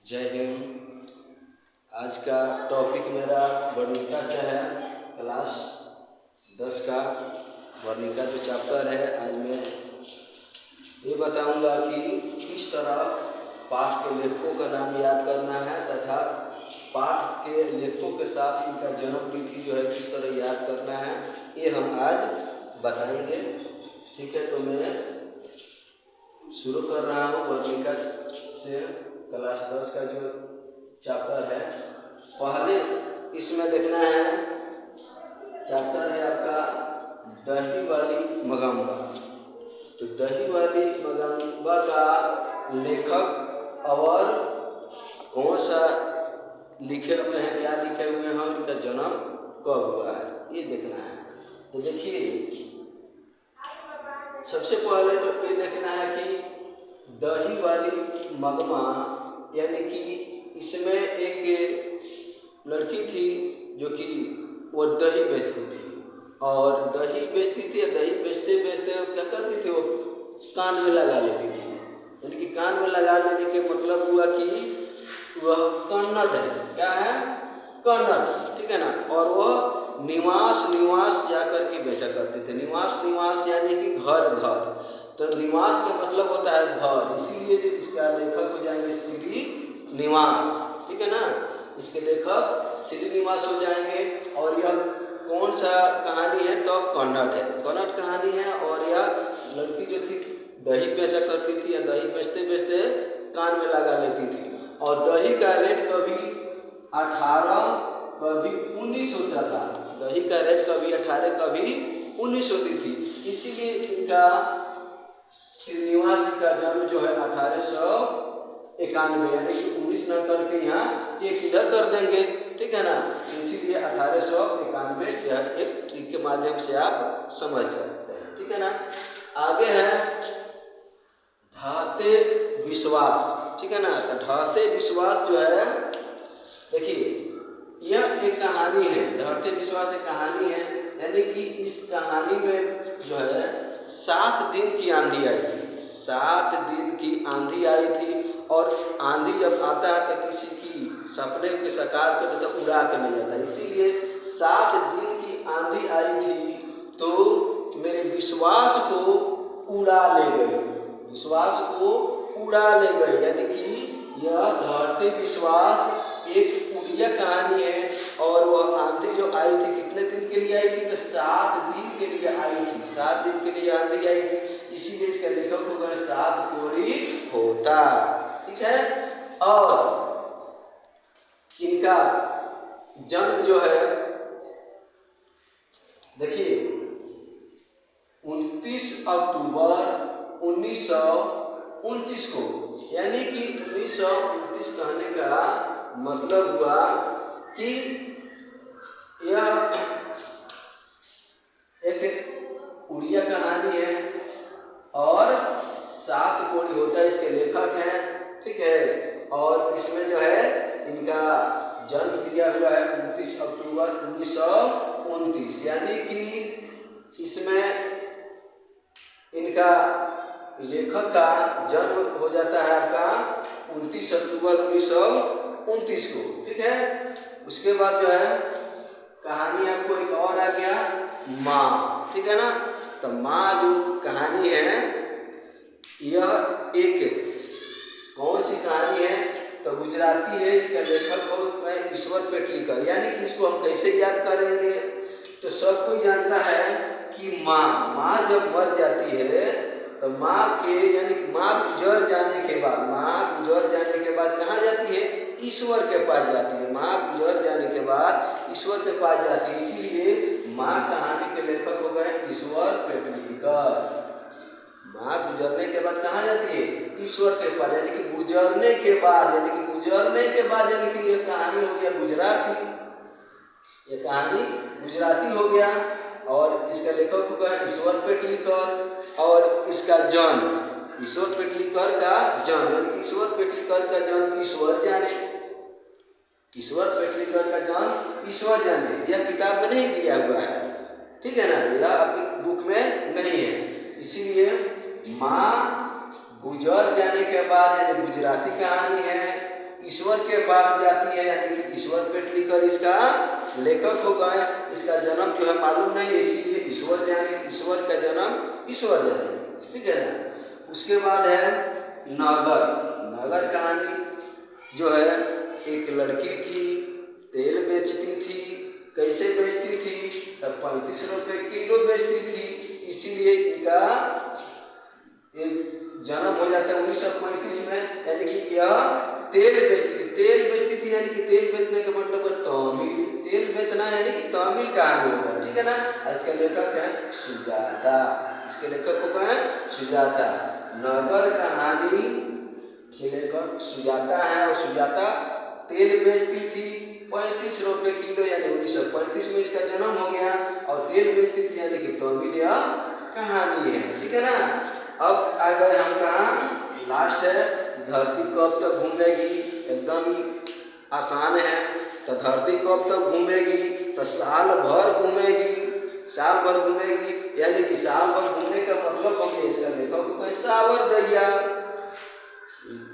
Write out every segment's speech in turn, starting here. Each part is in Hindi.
जय हिंद। आज का टॉपिक मेरा वर्णिका से है। क्लास 10 का वर्णिका जो चैप्टर है, आज मैं ये बताऊंगा कि किस तरह पाठ के लेखकों का नाम याद करना है तथा पाठ के लेखकों के साथ इनका जन्म तिथि जो है किस तरह याद करना है, ये हम आज बताएंगे। ठीक है, तो मैं शुरू कर रहा हूँ वर्णिका से। क्लास 10 का जो चैप्टर है, पहले इसमें देखना है, चैप्टर है आपका दही वाली मगम्बा। तो दही वाली मगम्बा का लेखक और कौन सा लिखे हुए हैं, क्या लिखे हुए हैं और इनका जन्म कब हुआ है, ये देखना है। तो देखिए, सबसे पहले तो ये देखना है कि दही वाली मगमा, यानी कि इसमें एक लड़की थी जो कि वो दही बेचती थी, और दही बेचती थी, दही बेचते बेचते क्या करती थी, वो कान में लगा लेती थी। यानी कि कान में लगा लेने के मतलब हुआ कि वह कन्नड़ है। क्या है? कन्नड़। ठीक है ना। और वह निवास निवास जाकर के बेचा करते थे। निवास निवास यानी कि घर घर। तो निवास का मतलब होता है घर, इसीलिए जो इसका लेखक हो जाएंगे श्री निवास। ठीक है ना, इसके लेखक श्री निवास हो जाएंगे। और यह कौन सा कहानी है? तो कन्नड़ है, कन्नड़ कहानी है। और यह लड़की जो थी दही बेचा करती थी, या दही बेचते बेचते कान में लगा लेती थी। और दही का रेट कभी 18 कभी 19 होता था। दही का रेट कभी 18 कभी 19 होती थी। इसीलिए इनका श्रीनिवास जी का जन्म जो है 1891, यानी कि 19 न करके यहाँ एक इधर कर देंगे। ठीक है ना, इसीलिए 1891 यह एक ट्रिक के माध्यम से आप समझ सकते हैं। ठीक है ना। आगे है ढाते विश्वास। ठीक है ना। तो ढाते विश्वास जो है, देखिए यह एक कहानी है। ढाते विश्वास एक कहानी है, यानी कि इस कहानी में जो है 7 दिन की आंधी आई थी। 7 दिन की आंधी आई थी, और आंधी जब आता है तो किसी की सपने के साकार कर देता, उड़ा के ले जाता है। इसीलिए 7 दिन की आंधी आई थी, तो मेरे विश्वास को उड़ा ले गई। विश्वास को उड़ा ले गई, यानी कि यह ढाते विश्वास एक उड़िया कहानी है। और वह आंधी जो आई थी कितने दिन के लिए आई थी? तो 7 दिन के लिए आई थी। 7 दिन के लिए आंधी आई थी, इसीलिए इसका लेखक हो गए 7 कोरी होता। ठीक है। और इनका जन्म जो है, देखिए 29 अक्टूबर 1929 को, यानी कि 1929 कहने का मतलब हुआ कि यह एक उड़िया कहानी है और 7 कोरी होता है, इसके लेखक हैं। ठीक है। और इसमें जो है इनका जन्म दिया हुआ है 29 अक्टूबर 1929, यानी कि इसमें इनका लेखक का जन्म हो जाता है आपका 29 अक्टूबर 1929 को। ठीक है। उसके बाद जो है कहानी आपको एक और आ गया, माँ। ठीक है ना। तो माँ जो कहानी है, यह एक कौन सी कहानी है? तो गुजराती है। इसका लेखक हो ईश्वर पेटलीकर। यानी कि इसको हम कैसे याद करेंगे? तो सब कोई जानता है कि माँ जब मर जाती है, तो माँ के, यानी कि माँ गुजर जाने के बाद कहाँ जाती है? ईश्वर के पास जाती है। माँ गुजर जाने के बाद ईश्वर के पास जाती है। इसीलिए माँ कहानी के लेखक हो गए ईश्वर पेटलीकर। माँ गुजरने के बाद कहाँ जाती है? ईश्वर के पास, यानी कि गुजरने के बाद, यानी कि ये कहानी हो गया गुजराती। ये कहानी गुजराती हो गया। और इसका लेखक हो गया ईश्वर पेटलीकर। और इसका जन्म, ईश्वर पेटलीकर का जन्म, यानी कि ईश्वर पेटलीकर का जन्म ईश्वर जाने। ईश्वर पेटलीकर का जन्म ईश्वर जाने, यह किताब में नहीं दिया हुआ है। ठीक है ना, यह आपके बुक में नहीं है। इसीलिए माँ गुजर जाने के बाद, यानी गुजराती कहानी है, ईश्वर के पास जाती है, यानी कि ईश्वर पेट लिखकर इसका लेखक हो गए। इसका जन्म जो है मालूम नहीं है, इसीलिए ईश्वर जाने, ईश्वर का जन्म ईश्वर जाने, ठीक है ना। उसके बाद है नगर। नगर कहानी जो है, एक लड़की थी, तेल बेचती थी। कैसे बेचती थी? तब 35 रुपये किलो बेचती थी, इसीलिए इनका जन्म हो जाता है 1935 में। यानी कि यह तेल बेचती थी, तेल बेचती थी, यानी कि तेल बेचने का मतलब है तमिल, तेल बेचना यानी कि तमिल कहानी होगा, ठीक है ना। इसका लेखक है सुजाता, इसके लेखक को कहें सुजाता। नगर कहानी के लेखक सुजाता है, और सुजाता तेल बेचती थी 35 रुपये किलो, यानी 1935 में इसका जन्म हो गया। और तेल बेचती थी, यानी कि तमिल कहानी है, ठीक है ना। अब आ गए हम कहाँ, लास्ट है धरती कब तक घूमेगी। एकदम ही आसान है। तो धरती कब तक घूमेगी? तो साल भर घूमेगी, साल भर घूमेगी, यानी कि साल भर घूमने का मतलब हो गया इसका लेखक को सावर दैया।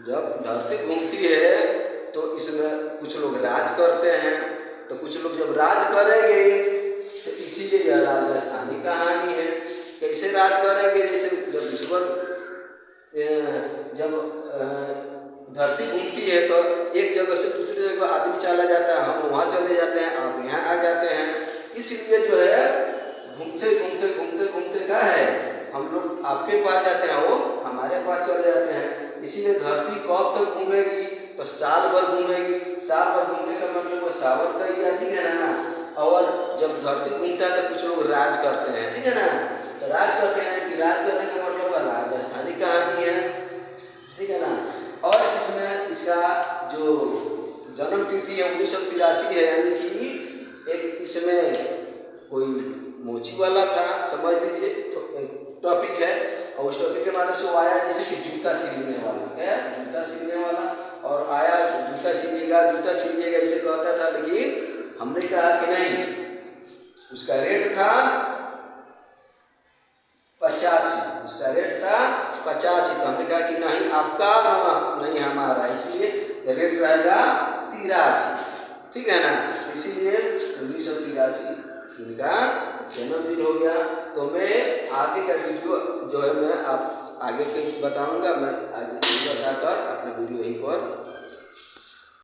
जब धरती घूमती है तो इसमें कुछ लोग राज करते हैं, तो कुछ लोग जब राज करेंगे तो इसीलिए यह राजस्थानी कहानी है। कैसे राज करेंगे? जैसे जब ईश्वर जब धरती घूमती है तो एक जगह से दूसरी जगह आदमी चला जाता है, हम वहाँ चले जाते हैं, आप यहाँ आ जाते हैं। इसलिए जो है घूमते घूमते घूमते घूमते क्या है, हम लोग आपके पास जाते हैं, वो हमारे पास चले जाते हैं। इसीलिए धरती कब तक घूमेगी? तो साल भर घूमेगी। साल भर घूमने का मतलब वो सावर का ही, ठीक है ना। और जब धरती घूमता है तो कुछ लोग राज करते हैं, ठीक है ना। तो राज करते हैं कि राज करने का मतलब राजस्थानी कहानी है, ठीक है ना। और इसमें इसका जो जन्म तिथि है 1983 है, यानी कि एक इसमें कोई मोची वाला था, समझ लीजिए, टॉपिक है। और उस टॉपिक के माध्यम से वो आया जैसे कि जूता सिलने वाला, क्या जूता सिलने वाला, और आया जूता सिलिएगा, जूता सिलिएगा ऐसे कहता था। लेकिन हमने कहा कि नहीं, उसका रेट था 85, उसका रेट था 85। तो हमने कहा कि नहीं आपका नहीं हमारा, इसलिए रेट रहेगा 83, ठीक है ना। इसीलिए 1983 इनका जन्मदिन हो गया। तो मैं आगे का वीडियो जो है मैं आप आगे के बताऊंगा, मैं आगे बताकर अपना वीडियो यहीं पर